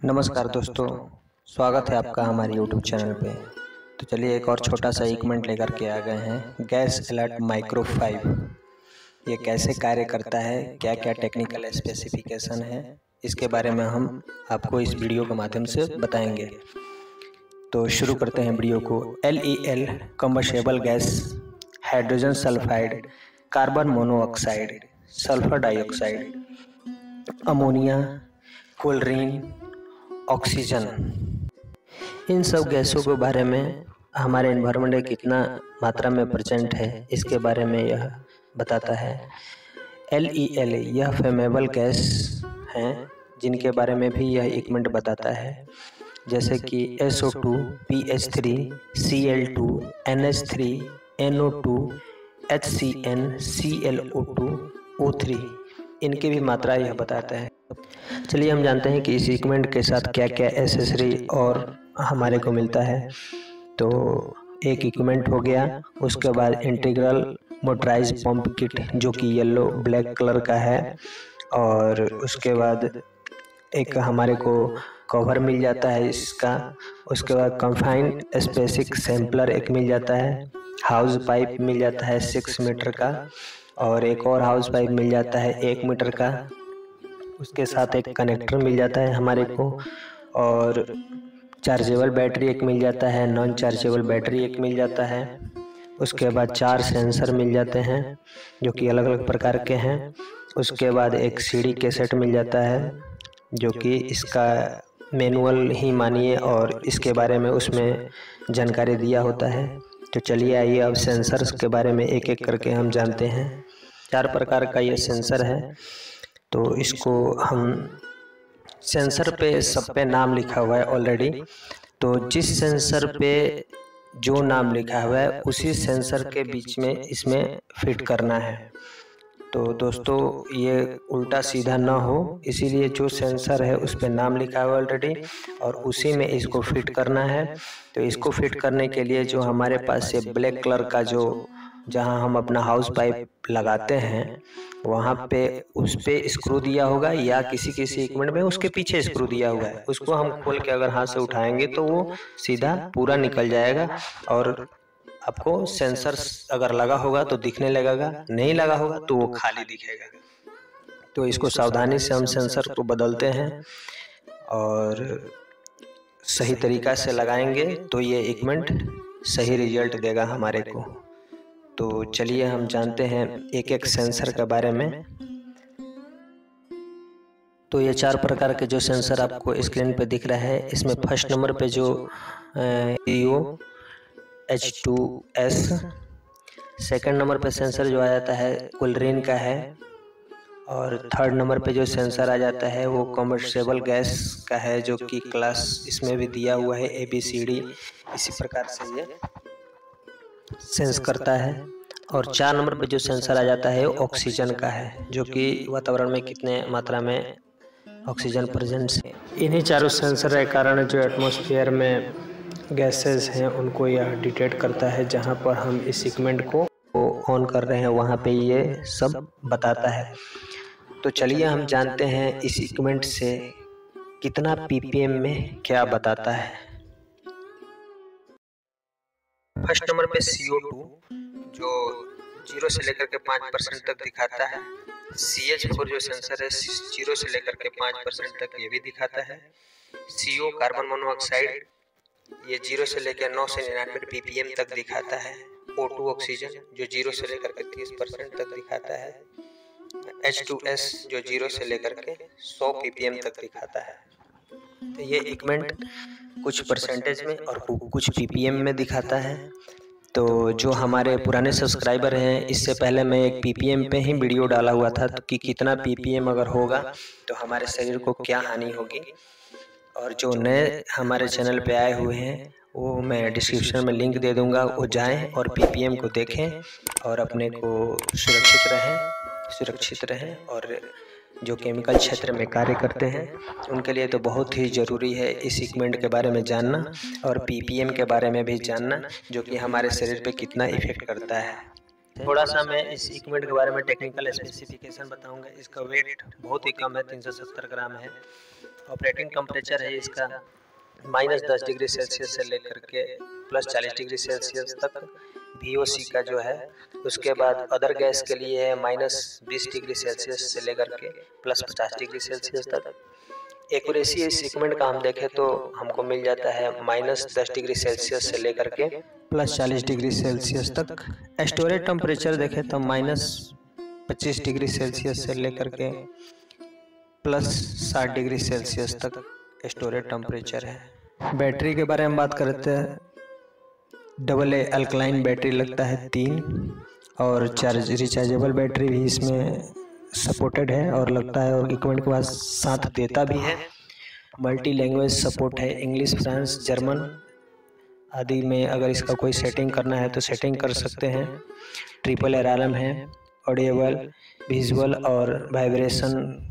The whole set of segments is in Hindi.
नमस्कार दोस्तों, स्वागत है आपका हमारे YouTube चैनल पे। तो चलिए एक और छोटा सा इक्विपमेंट लेकर के आ गए हैं, गैस अलर्ट माइक्रो 5। ये कैसे कार्य करता है, क्या क्या टेक्निकल स्पेसिफिकेशन है, इसके बारे में हम आपको इस वीडियो के माध्यम से बताएंगे। तो शुरू करते हैं वीडियो को। LEL combustible gas, hydrogen sulphide, carbon monoxide, sulphur dioxide, ammonia, chlorine, oxygen, इन सब गैसों के बारे में हमारे एनवायरनमेंट में कितना मात्रा में प्रेजेंट है, इसके बारे में यह बताता है। LEL यह फ्लेमेबल गैस हैं जिनके बारे में भी यह इक्विपमेंट बताता है, जैसे कि SO2, PH3, Cl2, NH3, NO2, HCN, ClO2, O3, इनकी भी मात्रा यह बताता है। चलिए हम जानते हैं कि इस इक्विपमेंट के साथ क्या क्या एसेसरी और हमारे को मिलता है। तो एक इक्विपमेंट हो गया, उसके बाद इंटीग्रल मोटराइज पंप किट जो कि येलो ब्लैक कलर का है, और उसके बाद एक हमारे को कवर मिल जाता है इसका। उसके बाद कंफाइंड स्पेसिक सैम्पलर एक मिल जाता है, हाउस पाइप मिल जाता है 6 मीटर का, और एक और हाउस पाइप मिल जाता है 1 मीटर का। उसके साथ एक कनेक्टर मिल जाता है हमारे को, और चार्जेबल बैटरी एक मिल जाता है, नॉन चार्जेबल बैटरी एक मिल जाता है। उसके बाद 4 सेंसर मिल जाते हैं जो कि अलग अलग प्रकार के हैं। उसके बाद एक CD कैसेट मिल जाता है जो कि इसका मैनुअल ही मानिए, और इसके बारे में उसमें जानकारी दिया होता है। तो चलिए आइए अब सेंसर्स के बारे में एक एक करके हम जानते हैं। 4 प्रकार का ये सेंसर है। तो इसको हम सेंसर पे सब पे नाम लिखा हुआ है ऑलरेडी। तो जिस सेंसर पे जो नाम लिखा हुआ है उसी सेंसर के बीच में इसमें फिट करना है। तो दोस्तों ये उल्टा सीधा ना हो, इसीलिए जो सेंसर है उस पे नाम लिखा हुआ है ऑलरेडी, और उसी में इसको फिट करना है। तो इसको फिट करने के लिए जो हमारे पास ये ब्लैक कलर का जो जहां हम अपना हाउस पाइप लगाते हैं वहां पे उस पे स्क्रू दिया होगा, या किसी किसी इक्विपमेंट में उसके पीछे स्क्रू दिया हुआ है। उसको हम खोल के अगर हाथ से उठाएंगे तो वो सीधा पूरा निकल जाएगा, और आपको सेंसर अगर लगा होगा तो दिखने लगेगा, नहीं लगा होगा तो वो खाली दिखेगा। तो इसको सावधानी से हम सेंसर को बदलते हैं और सही तरीका से लगाएंगे तो ये इक्विपमेंट सही रिजल्ट देगा हमारे को। तो चलिए हम जानते हैं एक एक सेंसर के बारे में। तो ये 4 प्रकार के जो सेंसर आपको स्क्रीन पे दिख रहा है, इसमें फर्स्ट नंबर पे जो H2S, सेकंड नंबर पे सेंसर जो आ जाता है क्लोरीन का है, और थर्ड नंबर पे जो सेंसर आ जाता है वो कम्बस्टेबल गैस का है, जो कि क्लास इसमें भी दिया हुआ है ABCD, इसी प्रकार से ये सेंस करता है। और 4 नंबर पे जो सेंसर आ जाता है ऑक्सीजन का है, जो कि वातावरण में कितने मात्रा में ऑक्सीजन प्रेजेंट है। इन्हीं चारों सेंसर के कारण जो एटमॉस्फेयर में गैसेस हैं उनको यह डिटेक्ट करता है। जहां पर हम इस इक्विपमेंट को ऑन कर रहे हैं वहां पे ये सब बताता है। तो चलिए हम जानते हैं इस इक्विपमेंट से कितना PPM में क्या बताता है। फर्स्ट नंबर पे CO2 जो 0 से लेकर के 5% तक दिखाता है। CH4 जो सेंसर है 0 से लेकर के 5% तक ये भी दिखाता है। CO कार्बन मोनोऑक्साइड ये 0 से लेकर 9 से 99 PPM तक दिखाता है। O2 ऑक्सीजन जो 0 से लेकर के 30% तक दिखाता है। H2S जो 0 से लेकर के 100 PPM तक दिखाता है। तो ये इक्विपमेंट कुछ परसेंटेज में और कुछ PPM में दिखाता है। तो जो हमारे पुराने सब्सक्राइबर हैं, इससे पहले मैं एक PPM पे ही वीडियो डाला हुआ था कि कितना PPM अगर होगा तो हमारे शरीर को क्या हानि होगी। और जो नए हमारे चैनल पे आए हुए हैं वो मैं डिस्क्रिप्शन में लिंक दे दूंगा, वो जाएं और PPM को देखें और अपने को सुरक्षित रहें। और जो केमिकल क्षेत्र में कार्य करते हैं उनके लिए तो बहुत ही ज़रूरी है इस इक्विपमेंट के बारे में जानना, और PPM के बारे में भी जानना, जो कि हमारे शरीर पे कितना इफेक्ट करता है। थोड़ा सा मैं इस इक्विपमेंट के बारे में टेक्निकल स्पेसिफिकेशन बताऊंगा। इसका वेट बहुत ही कम है, 370 ग्राम है। ऑपरेटिंग टेम्परेचर है इसका -10 डिग्री सेल्सियस से लेकर के +40 डिग्री सेल्सियस तक VOC का जो है। उसके बाद अदर गैस के लिए है -20 डिग्री सेल्सियस से लेकर के +50 डिग्री सेल्सियस तक। एक्यूरेसी इस सीक्वेंट का हम देखें तो हमको मिल जाता है -10 डिग्री सेल्सियस से लेकर के +40 डिग्री सेल्सियस तक। स्टोरेज टेम्परेचर देखें तो -25 डिग्री सेल्सियस से लेकर के +60 डिग्री सेल्सियस तक स्टोरेज टेम्परेचर है। बैटरी के बारे में बात करते हैं, AA अल्कलाइन बैटरी लगता है 3 और रिचार्जेबल बैटरी भी इसमें सपोर्टेड है और लगता है, और इक्विपमेंट के बाद साथ देता भी है। मल्टी लैंग्वेज सपोर्ट है, इंग्लिश, फ्रांस, जर्मन आदि में अगर इसका कोई सेटिंग करना है तो सेटिंग कर सकते हैं। ट्रिपल अलार्म है, ऑडिएबल, विजुअल और वाइब्रेशन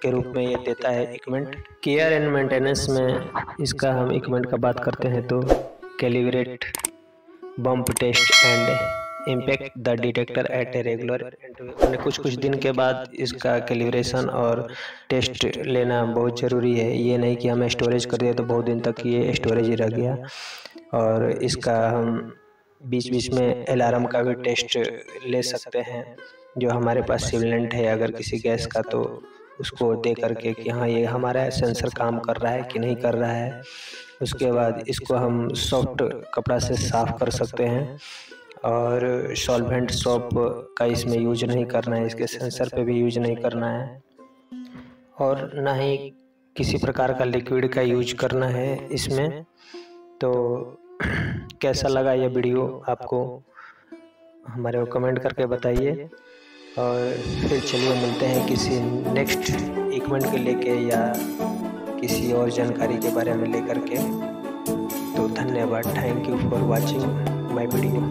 के रूप में ये देता है इक्विपमेंट। केयर एंड मेंटेनेंस में इसका हम इक्विपमेंट का बात करते हैं तो calibrate, bump test and impact the detector at a regular. कुछ दिन के बाद इसका कैलिब्रेशन और टेस्ट लेना बहुत ज़रूरी है। ये नहीं कि हम स्टोरेज कर दिए तो बहुत दिन तक ये स्टोरेज ही रह गया। और इसका हम बीच बीच में अलार्म का भी टेस्ट ले सकते हैं, जो हमारे पास सिमुलेंट है अगर किसी गैस का, तो उसको दे करके कि हाँ ये हमारा सेंसर काम कर रहा है कि नहीं कर रहा है। उसके बाद इसको हम सॉफ्ट कपड़ा से साफ़ कर सकते हैं और सॉल्वेंट सोप का इसमें यूज नहीं करना है, इसके सेंसर पे भी यूज नहीं करना है, और ना ही किसी प्रकार का लिक्विड का यूज करना है इसमें। तो कैसा लगा ये वीडियो आपको, हमारे को कमेंट करके बताइए। और फिर चलिए मिलते हैं किसी नेक्स्ट इक्विपमेंट के लेके या किसी और जानकारी के बारे में लेकर के। तो धन्यवाद, thank you for watching my video.